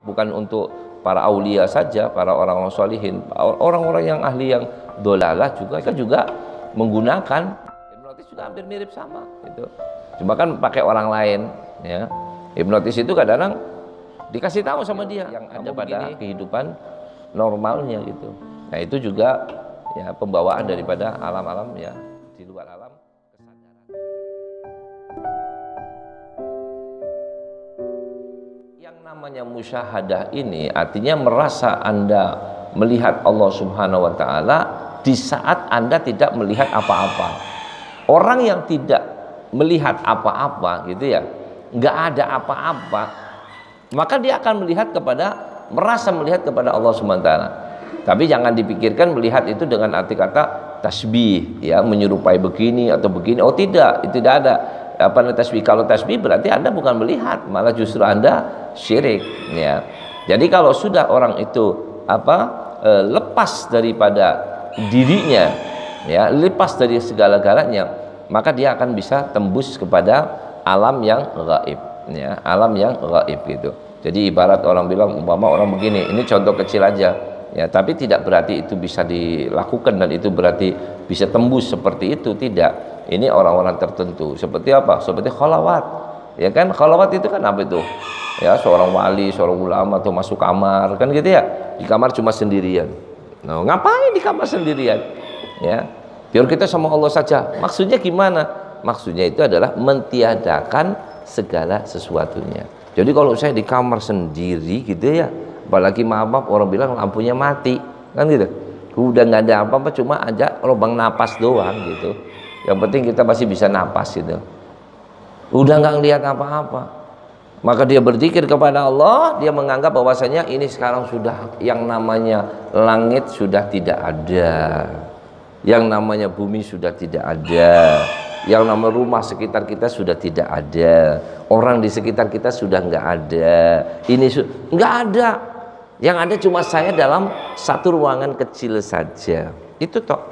Bukan untuk para aulia saja, para orang-orang sholihin, orang-orang yang ahli yang dolalah juga menggunakan hipnotis juga hampir mirip sama gitu. Cuma kan pakai orang lain ya. Hipnotis itu kadang-kadang dikasih tahu sama dia yang ada pada kehidupan normalnya gitu. Nah itu juga ya pembawaan daripada alam-alam ya di luar alam kesadaran. Yang namanya musyahadah ini artinya merasa Anda melihat Allah Subhanahu wa taala di saat Anda tidak melihat apa-apa. Orang yang tidak melihat apa-apa gitu ya, nggak ada apa-apa, maka dia akan merasa melihat kepada Allah Subhanahu wa taala. Tapi jangan dipikirkan melihat itu dengan arti kata tasbih ya, menyerupai begini atau begini. Oh tidak, itu tidak ada apa tasbih. Kalau tasbih berarti Anda bukan melihat, malah justru Anda syirik ya. Jadi kalau sudah orang itu lepas daripada dirinya ya, lepas dari segala-galanya, maka dia akan bisa tembus kepada alam yang gaib ya, alam yang gaib gitu. Jadi ibarat orang bilang umpama orang begini, ini contoh kecil aja ya, tapi tidak berarti itu bisa dilakukan dan itu berarti bisa tembus seperti itu, tidak. Ini orang-orang tertentu. Seperti apa? Seperti kholawat ya kan. Kholawat itu kan apa itu ya, seorang wali, seorang ulama tuh masuk kamar kan gitu ya, di kamar cuma sendirian. Nah, ngapain di kamar sendirian ya, biar kita sama Allah saja. Maksudnya gimana? Maksudnya itu adalah mentiadakan segala sesuatunya. Jadi kalau saya di kamar sendiri gitu ya, apalagi maaf orang bilang lampunya mati kan gitu, udah nggak ada apa-apa, cuma aja lubang napas doang gitu. Yang penting kita masih bisa napas gitu, udah nggak ngelihat apa-apa. Maka dia berzikir kepada Allah, dia menganggap bahwasanya ini sekarang sudah yang namanya langit sudah tidak ada, yang namanya bumi sudah tidak ada, yang namanya rumah sekitar kita sudah tidak ada, orang di sekitar kita sudah nggak ada, ini nggak ada. Yang ada cuma saya dalam satu ruangan kecil saja. Itu toh.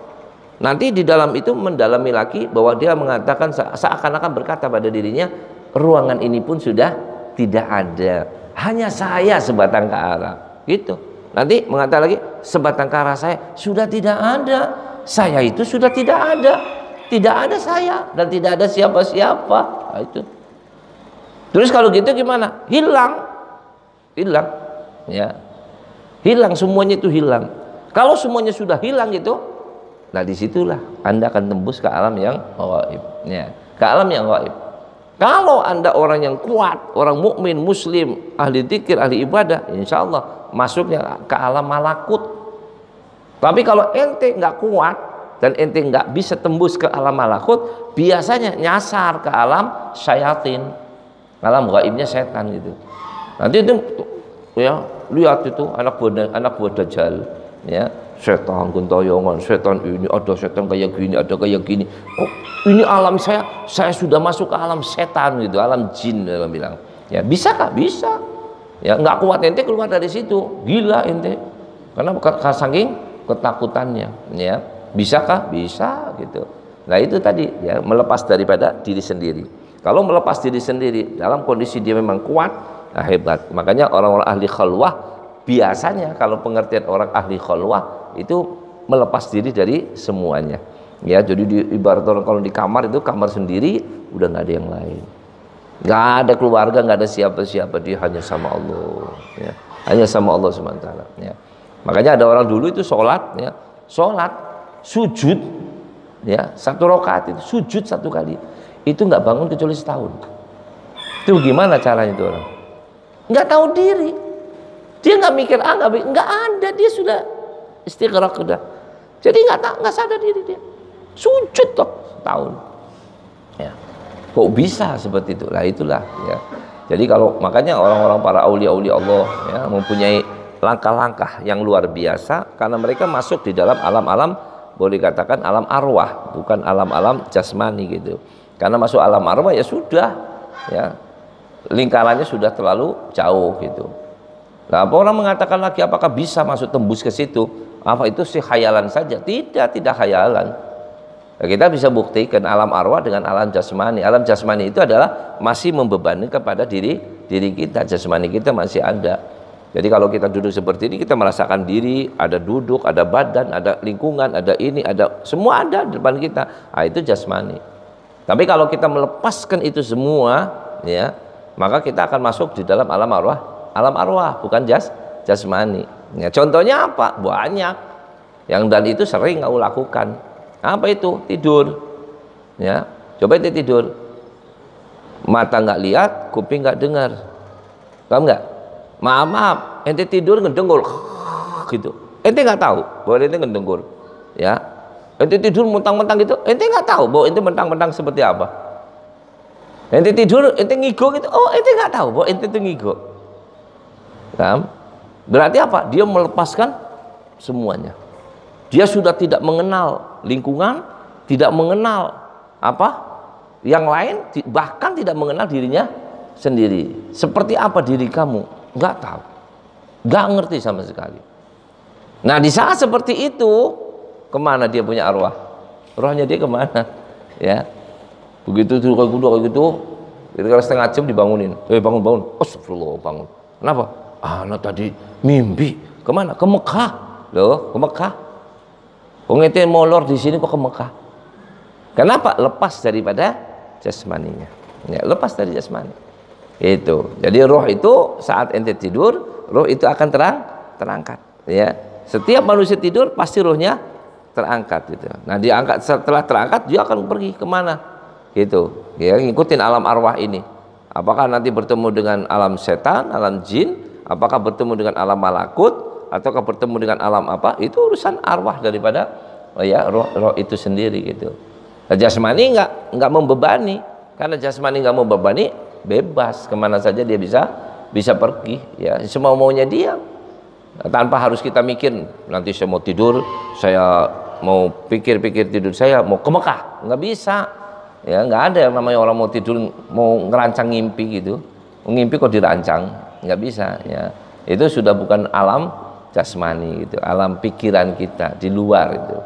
Nanti di dalam itu mendalami lagi bahwa dia mengatakan seakan-akan berkata pada dirinya, ruangan ini pun sudah tidak ada, hanya saya sebatang kara gitu. Nanti mengatakan lagi, sebatang kara saya sudah tidak ada, saya itu sudah tidak ada saya dan tidak ada siapa-siapa. Nah, itu terus kalau gitu gimana? Hilang ya, hilang semuanya, itu hilang. Kalau semuanya sudah hilang gitu, nah disitulah Anda akan tembus ke alam yang gaib ya, ke alam yang gaib. Kalau Anda orang yang kuat, orang mukmin, muslim, ahli dzikir, ahli ibadah, insya Allah masuknya ke alam malakut. Tapi kalau ente nggak kuat dan ente nggak bisa tembus ke alam malakut, biasanya nyasar ke alam syayatin, alam gaibnya setan gitu. Nanti itu ya, lihat itu anak buah Dajjal ya, setan gentayangan, setan ini, ada setan kayak gini, ada kayak gini. Oh, ini alam saya sudah masuk ke alam setan gitu, alam jin dia bilang. Ya, bisakah? Bisa. Ya, nggak kuat ente keluar dari situ, gila ente. Karena saking ketakutannya, ya. Bisakah? Bisa gitu. Nah, itu tadi ya, melepas daripada diri sendiri. Kalau melepas diri sendiri dalam kondisi dia memang kuat, nah hebat. Makanya orang-orang ahli khalwah biasanya, kalau pengertian orang ahli khalwah itu melepas diri dari semuanya ya. Jadi ibarat orang kalau di kamar itu kamar sendiri, udah nggak ada yang lain, nggak ada keluarga, nggak ada siapa-siapa, dia hanya sama Allah ya, hanya sama Allah SWT ya. Makanya ada orang dulu itu sholat ya, sholat sujud ya, satu rakaat itu sujud satu kali, itu nggak bangun kecuali setahun. Itu gimana caranya itu orang? Nggak tahu diri. Dia nggak mikir nggak ada, dia sudah istighraq udah. Jadi nggak sadar diri dia. Sujud toh setahun. Ya. Kok bisa seperti itu? Lah itulah ya. Jadi kalau makanya orang-orang para aulia-aulia Allah ya, mempunyai langkah-langkah yang luar biasa karena mereka masuk di dalam alam-alam, boleh katakan alam arwah, bukan alam-alam jasmani gitu. Karena masuk alam arwah ya sudah ya, lingkarannya sudah terlalu jauh gitu. Nah, orang mengatakan lagi apakah bisa masuk tembus ke situ? Apa itu sih khayalan saja? Tidak khayalan. Nah, kita bisa buktikan alam arwah dengan alam jasmani. Alam jasmani itu adalah masih membebani kepada diri kita, jasmani kita masih ada. Jadi kalau kita duduk seperti ini, kita merasakan diri, ada duduk, ada badan, ada lingkungan, ada ini, ada semua ada di depan kita. Nah, itu jasmani. Tapi kalau kita melepaskan itu semua, ya, maka kita akan masuk di dalam alam arwah, bukan jasmani. Ya, contohnya apa? Banyak. Yang dan itu sering kamu lakukan. Apa itu? Tidur. Ya, coba itu tidur. Mata nggak lihat, kuping nggak dengar. Paham nggak? Maaf, ente tidur ngedengkur gitu. Ente nggak tahu bahwa ente ngedengkur, ya. Ente tidur mentang-mentang gitu, ente nggak tahu bahwa ente mentang-mentang seperti apa. Ente tidur, ente ngigo gitu, oh ente nggak tahu bahwa ente itu ngigo. Paham? Berarti apa? Dia melepaskan semuanya. Dia sudah tidak mengenal lingkungan, tidak mengenal apa yang lain, bahkan tidak mengenal dirinya sendiri. Seperti apa diri kamu? Nggak tahu, nggak ngerti sama sekali. Nah, di saat seperti itu, kemana dia punya arwah? Rohnya dia kemana? Ya, begitu tuh kayak gitu, kira-kira setengah jam dibangunin. Bangun. Astagfirullah, bangun. Kenapa? Anak tadi mimpi. Kemana? Ke Mekah. Loh, ke Mekah? Ente molor di sini kok ke Mekah? Kenapa? Lepas daripada jasmaninya. Ya, lepas dari jasmani. Itu. Jadi roh itu saat ente tidur, roh itu akan terangkat. Ya. Setiap manusia tidur pasti rohnya terangkat. Gitu. Nah, diangkat, setelah terangkat dia akan pergi kemana? Gitu. Ya, ngikutin alam arwah ini. Apakah nanti bertemu dengan alam setan, alam jin? Apakah bertemu dengan alam malakut? Ataukah bertemu dengan alam apa? Itu urusan arwah daripada roh itu sendiri gitu. Nah, jasmani nggak membebani, karena jasmani nggak membebani, bebas kemana saja dia bisa pergi, ya semau maunya dia, tanpa harus kita mikir nanti saya mau tidur, saya mau pikir tidur saya mau ke Mekah, nggak bisa, ya nggak ada yang namanya orang mau tidur mau ngerancang ngimpi gitu, ngimpi kok dirancang, nggak bisa, ya itu sudah bukan alam jasmani gitu, alam pikiran kita di luar itu,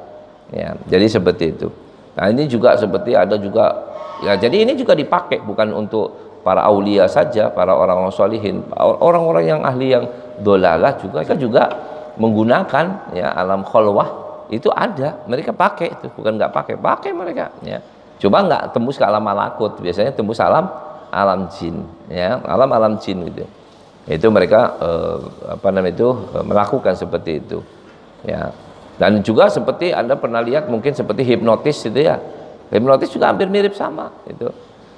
ya jadi seperti itu. Nah ini juga seperti ada juga, ya jadi ini juga dipakai bukan untuk para aulia saja, para orang-orang sholihin, orang-orang yang ahli yang dolalah juga menggunakan ya alam kholwah itu ada, mereka pakai itu, bukan nggak pakai mereka, ya coba nggak tembus ke alam malakut, biasanya tembus alam jin, ya alam jin gitu, itu mereka melakukan seperti itu, ya. Dan juga seperti Anda pernah lihat mungkin seperti hipnotis itu ya, hipnotis juga hampir mirip sama itu.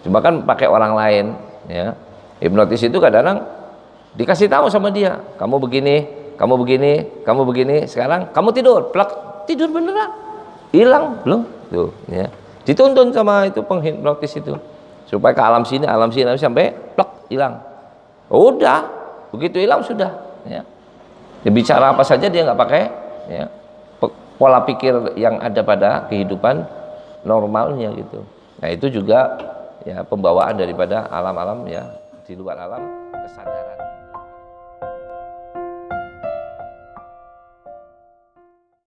Cuma kan pakai orang lain, ya. Hipnotis itu kadang-kadang dikasih tahu sama dia, kamu begini, sekarang kamu tidur, plak, tidur beneran, hilang belum, tuh, ya. Dituntun sama itu penghipnotis itu, supaya ke alam sini sampai plak hilang. Udah, begitu hilang sudah, ya. Dia bicara apa saja dia nggak pakai, ya. Pola pikir yang ada pada kehidupan normalnya gitu. Nah itu juga ya pembawaan daripada alam-alam ya di luar alam kesadaran.